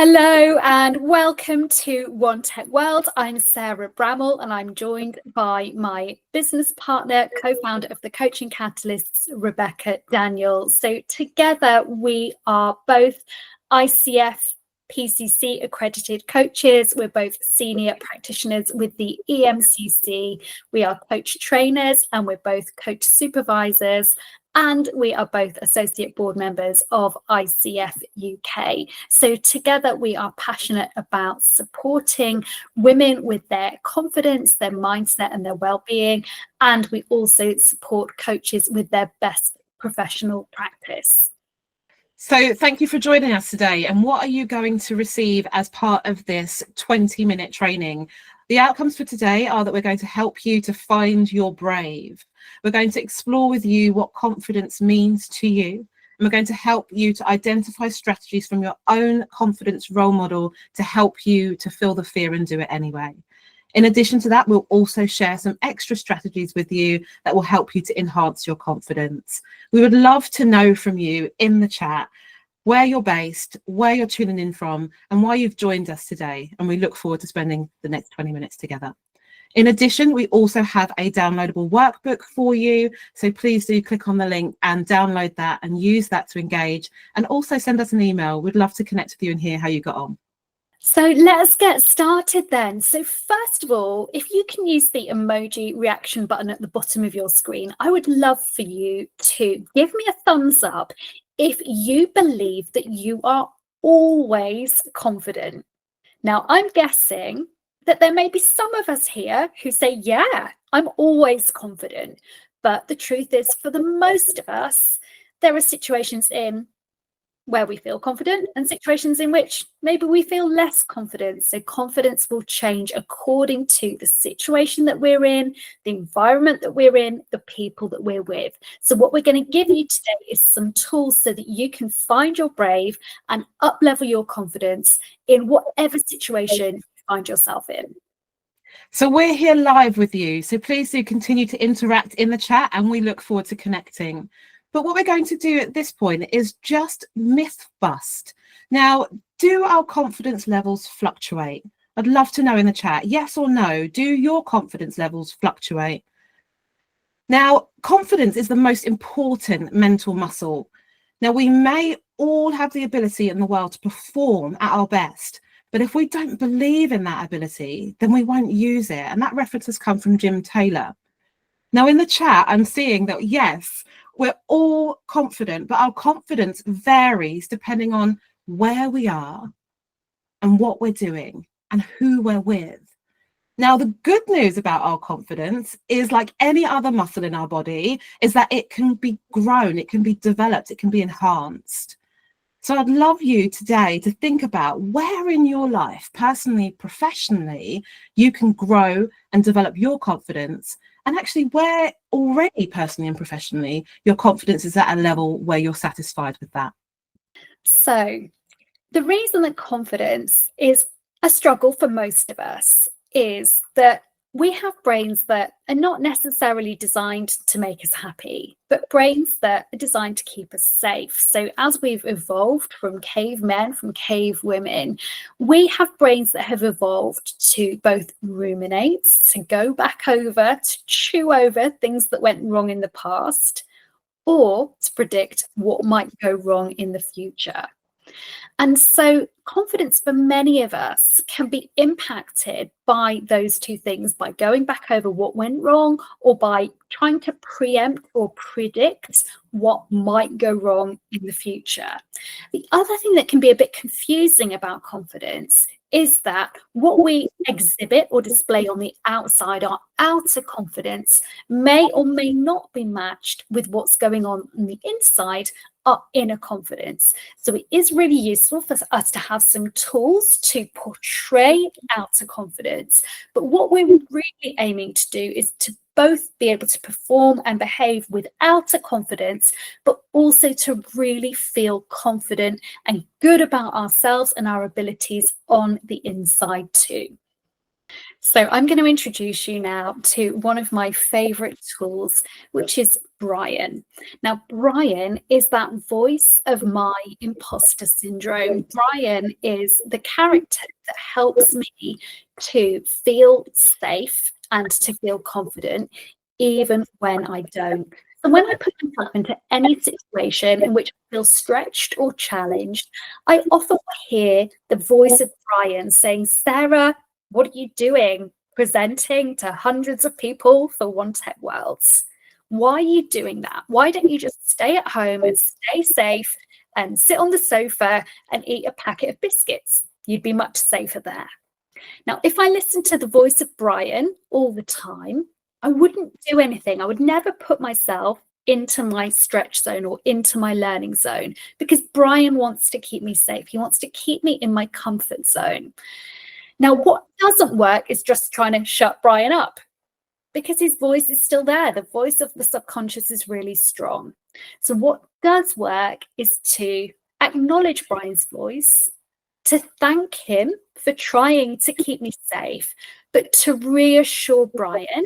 Hello and welcome to One Tech World. I'm Sarah Bramall and I'm joined by my business partner, co-founder of the Coaching Catalysts, Rebecca Daniel. So together we are both ICF PCC accredited coaches. We're both senior practitioners with the EMCC. We are coach trainers and we're both coach supervisors. And we are both associate board members of ICF UK. So together we are passionate about supporting women with their confidence, their mindset and their well-being. And we also support coaches with their best professional practice. So thank you for joining us today. And what are you going to receive as part of this 20-minute training? The outcomes for today are that we're going to help you to find your brave. We're going to explore with you what confidence means to you. And we're going to help you to identify strategies from your own confidence role model to help you to feel the fear and do it anyway. In addition to that, we'll also share some extra strategies with you that will help you to enhance your confidence. We would love to know from you in the chat where you're based, where you're tuning in from, and why you've joined us today. And we look forward to spending the next 20 minutes together. In addition, we also have a downloadable workbook for you. So please do click on the link and download that and use that to engage. And also send us an email. We'd love to connect with you and hear how you got on. So let's get started then. So first of all, if you can use the emoji reaction button at the bottom of your screen, I would love for you to give me a thumbs up if you believe that you are always confident. Now, I'm guessing that there may be some of us here who say, yeah, I'm always confident. But the truth is, for the most of us, there are situations in where we feel confident and situations in which maybe we feel less confident. So confidence will change according to the situation that we're in, the environment that we're in, the people that we're with. So what we're going to give you today is some tools so that you can find your brave and up-level your confidence in whatever situation you find yourself in. So we're here live with you. So please do continue to interact in the chat and we look forward to connecting. But what we're going to do at this point is just myth bust. Now, do our confidence levels fluctuate? I'd love to know in the chat, yes or no, do your confidence levels fluctuate? Now, confidence is the most important mental muscle. Now, we may all have the ability in the world to perform at our best, but if we don't believe in that ability, then we won't use it. And that reference has come from Jim Taylor. Now, in the chat, I'm seeing that, yes, we're all confident, but our confidence varies depending on where we are and what we're doing and who we're with. Now, the good news about our confidence is, like any other muscle in our body, is that it can be grown, it can be developed, it can be enhanced. So I'd love you today to think about where in your life, personally, professionally, you can grow and develop your confidence, and actually where already personally and professionally, your confidence is at a level where you're satisfied with that. So the reason that confidence is a struggle for most of us is that we have brains that are not necessarily designed to make us happy, but brains that are designed to keep us safe. So as we've evolved from cavemen, from cave women, we have brains that have evolved to both ruminate, to go back over, to chew over things that went wrong in the past, or to predict what might go wrong in the future. And so confidence for many of us can be impacted by those two things, by going back over what went wrong or by trying to preempt or predict what might go wrong in the future. The other thing that can be a bit confusing about confidence is that what we exhibit or display on the outside, our outer confidence, may or may not be matched with what's going on the inside, our inner confidence. So it is really useful for us to have some tools to portray outer confidence. But what we're really aiming to do is to both be able to perform and behave with outer confidence, but also to really feel confident and good about ourselves and our abilities on the inside too. So I'm going to introduce you now to one of my favorite tools, which is Brian. Now, Brian is that voice of my imposter syndrome. Brian is the character that helps me to feel safe and to feel confident, even when I don't. And when I put myself into any situation in which I feel stretched or challenged, I often hear the voice of Brian saying, Sarah, what are you doing presenting to hundreds of people for One Tech Worlds? Why are you doing that? Why don't you just stay at home and stay safe and sit on the sofa and eat a packet of biscuits? You'd be much safer there. Now, if I listened to the voice of Brian all the time, I wouldn't do anything. I would never put myself into my stretch zone or into my learning zone, because Brian wants to keep me safe. He wants to keep me in my comfort zone. Now, what doesn't work is just trying to shut Brian up, because his voice is still there. The voice of the subconscious is really strong. So what does work is to acknowledge Brian's voice, to thank him for trying to keep me safe, but to reassure Brian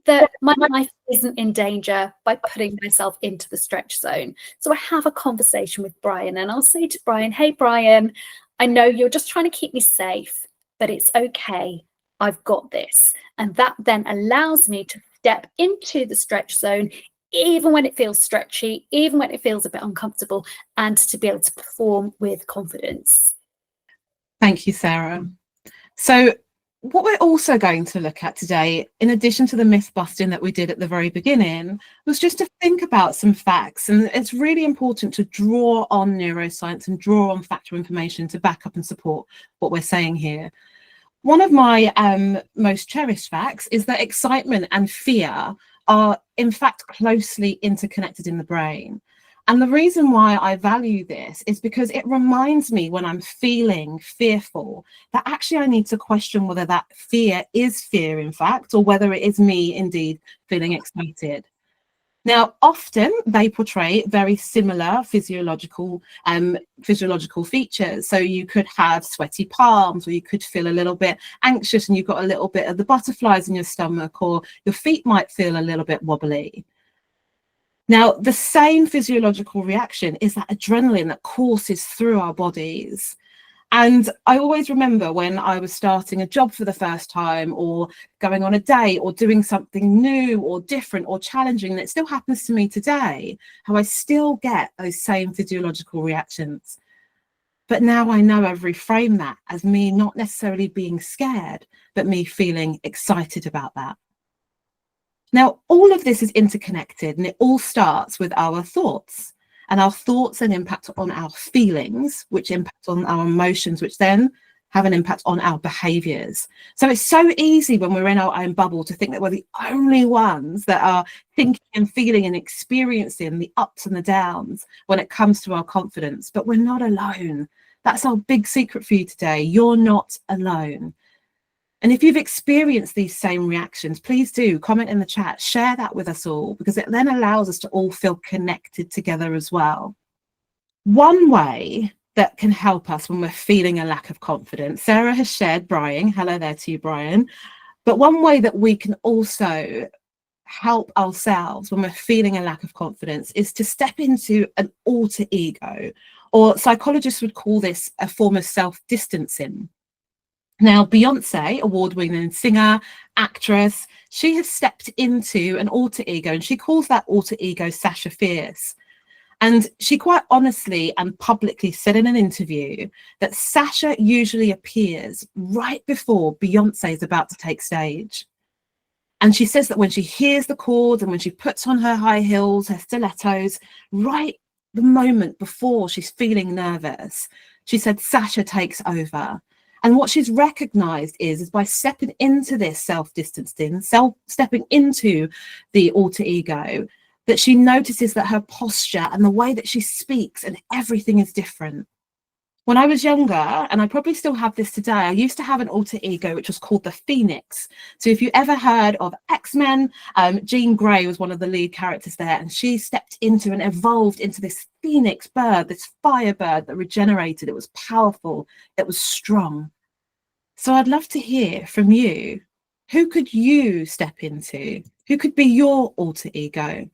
that my life isn't in danger by putting myself into the stretch zone. So I have a conversation with Brian and I'll say to Brian, hey, Brian, I know you're just trying to keep me safe, but it's okay. I've got this. And that then allows me to step into the stretch zone, even when it feels stretchy, even when it feels a bit uncomfortable, and to be able to perform with confidence. Thank you, Sarah. So what we're also going to look at today, in addition to the myth busting that we did at the very beginning, was just to think about some facts. And it's really important to draw on neuroscience and draw on factual information to back up and support what we're saying here. One of my most cherished facts is that excitement and fear are in fact closely interconnected in the brain. And the reason why I value this is because it reminds me, when I'm feeling fearful, that actually I need to question whether that fear is fear, in fact, or whether it is me indeed feeling excited. Now, often they portray very similar physiological features. So you could have sweaty palms, or you could feel a little bit anxious and you've got a little bit of the butterflies in your stomach, or your feet might feel a little bit wobbly. Now, the same physiological reaction is that adrenaline that courses through our bodies. And I always remember when I was starting a job for the first time, or going on a date, or doing something new or different or challenging, and it still happens to me today, how I still get those same physiological reactions. But now I know I've reframed that as me not necessarily being scared, but me feeling excited about that. Now, all of this is interconnected, and it all starts with our thoughts. And our thoughts then impact on our feelings, which impact on our emotions, which then have an impact on our behaviours. So it's so easy when we're in our own bubble to think that we're the only ones that are thinking and feeling and experiencing the ups and the downs when it comes to our confidence. But we're not alone. That's our big secret for you today. You're not alone. And if you've experienced these same reactions, please do comment in the chat, share that with us all, because it then allows us to all feel connected together as well. One way that can help us when we're feeling a lack of confidence, Sarah has shared Brian. Hello there to you, Brian. But one way that we can also help ourselves when we're feeling a lack of confidence is to step into an alter ego, or psychologists would call this a form of self-distancing. Now, Beyonce, award-winning singer, actress, she has stepped into an alter ego, and she calls that alter ego Sasha Fierce. And she quite honestly and publicly said in an interview that Sasha usually appears right before Beyonce is about to take stage. And she says that when she hears the chords and when she puts on her high heels, her stilettos, right the moment before she's feeling nervous, she said Sasha takes over. And what she's recognized is by stepping into this self-distancing, stepping into the alter ego, that she notices that her posture and the way that she speaks and everything is different. When I was younger, and I probably still have this today, I used to have an alter ego which was called the Phoenix. So if you ever heard of X-Men, Jean Grey was one of the lead characters there, and she stepped into and evolved into this Phoenix bird, this firebird that regenerated. It was powerful, it was strong. So I'd love to hear from you. Who could you step into? Who could be your alter ego?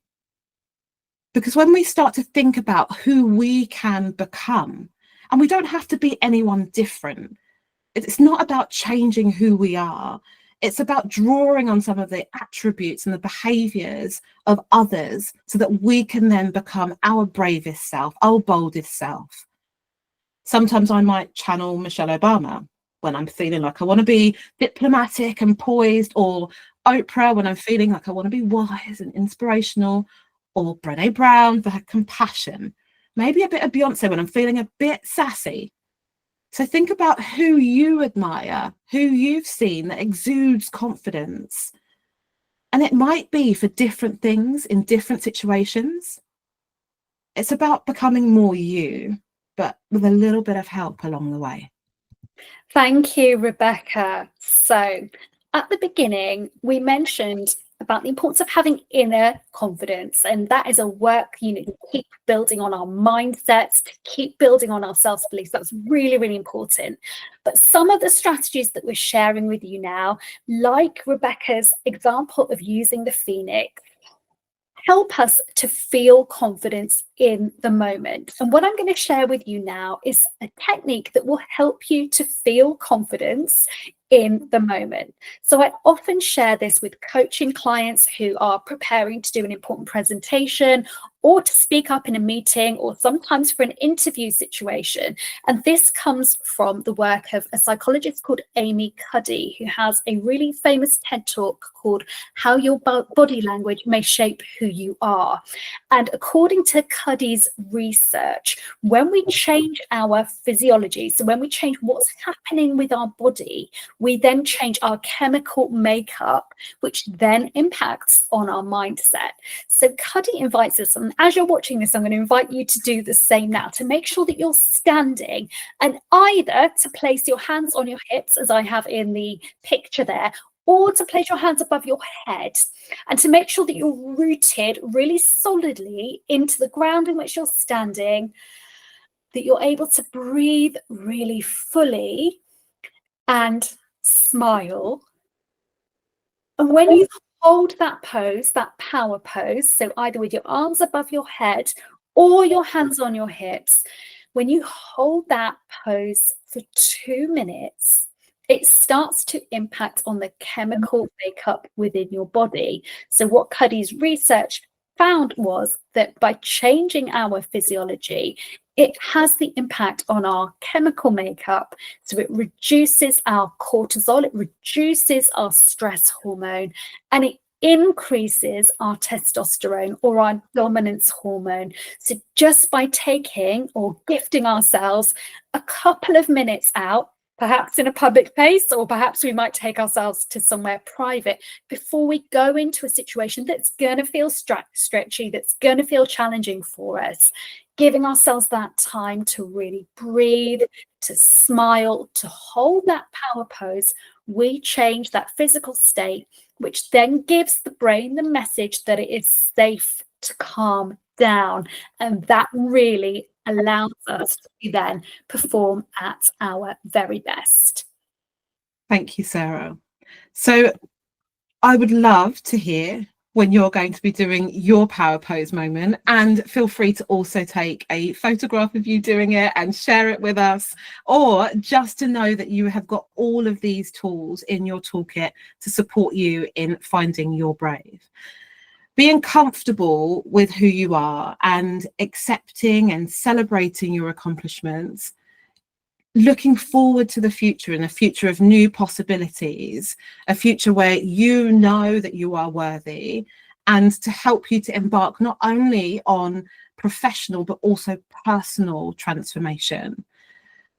Because when we start to think about who we can become, and we don't have to be anyone different, it's not about changing who we are. It's about drawing on some of the attributes and the behaviors of others so that we can then become our bravest self, our boldest self. Sometimes I might channel Michelle Obama when I'm feeling like I want to be diplomatic and poised, or Oprah when I'm feeling like I want to be wise and inspirational, or Brené Brown for her compassion. Maybe a bit of Beyonce when I'm feeling a bit sassy. So think about who you admire, who you've seen that exudes confidence. And it might be for different things in different situations. It's about becoming more you, but with a little bit of help along the way. Thank you, Rebecca. So at the beginning, we mentioned about the importance of having inner confidence, and that is a work, to keep building on our mindsets, to keep building on our self-beliefs. That's really, really important. But some of the strategies that we're sharing with you now, like Rebecca's example of using the Phoenix, help us to feel confidence in the moment. And what I'm going to share with you now is a technique that will help you to feel confidence in the moment. So I often share this with coaching clients who are preparing to do an important presentation or to speak up in a meeting, or sometimes for an interview situation. And this comes from the work of a psychologist called Amy Cuddy, who has a really famous TED Talk called How Your Body Language May Shape Who You Are. And according to Cuddy's research, when we change our physiology, so when we change what's happening with our body, we then change our chemical makeup, which then impacts on our mindset. So Cuddy invites us, and as you're watching this, I'm going to invite you to do the same now, to make sure that you're standing, and either to place your hands on your hips, as I have in the picture there, or to place your hands above your head, and to make sure that you're rooted really solidly into the ground in which you're standing, that you're able to breathe really fully and smile. And when you hold that pose, that power pose, so either with your arms above your head or your hands on your hips, when you hold that pose for 2 minutes, it starts to impact on the chemical makeup within your body. So what Cuddy's research found was that by changing our physiology, it has the impact on our chemical makeup. So it reduces our cortisol, it reduces our stress hormone, and it increases our testosterone, or our dominance hormone. So just by taking or gifting ourselves a couple of minutes out, perhaps in a public place, or perhaps we might take ourselves to somewhere private before we go into a situation that's going to feel stretchy, that's going to feel challenging for us, giving ourselves that time to really breathe, to smile, to hold that power pose, we change that physical state, which then gives the brain the message that it is safe to calm down. And that really allows us to then perform at our very best. Thank you, Sarah. So I would love to hear when you're going to be doing your power pose moment, and feel free to also take a photograph of you doing it and share it with us, or just to know that you have got all of these tools in your toolkit to support you in finding your brave. Being comfortable with who you are and accepting and celebrating your accomplishments, looking forward to the future, and a future of new possibilities, a future where you know that you are worthy, and to help you to embark not only on professional but also personal transformation.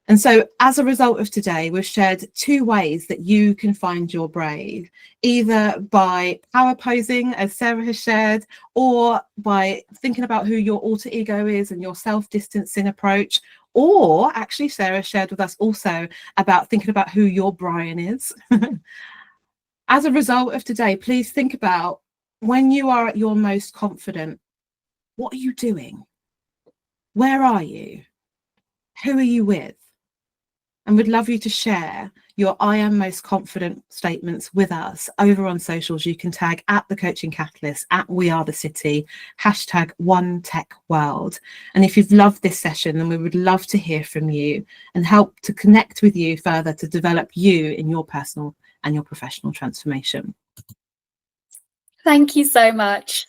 And so as a result of today, we've shared 2 ways that you can find your brave, either by power posing, as Sarah has shared, or by thinking about who your alter ego is and your self-distancing approach. Or actually, Sarah shared with us also about thinking about who your Brian is. As a result of today, please think about when you are at your most confident, what are you doing? Where are you? Who are you with? and we'd love you to share your I am most confident statements with us over on socials. You can tag at the Coaching Catalyst, at We Are the City, hashtag #OneTechWorld. And if you've loved this session, then we would love to hear from you and help to connect with you further to develop you in your personal and your professional transformation. Thank you so much.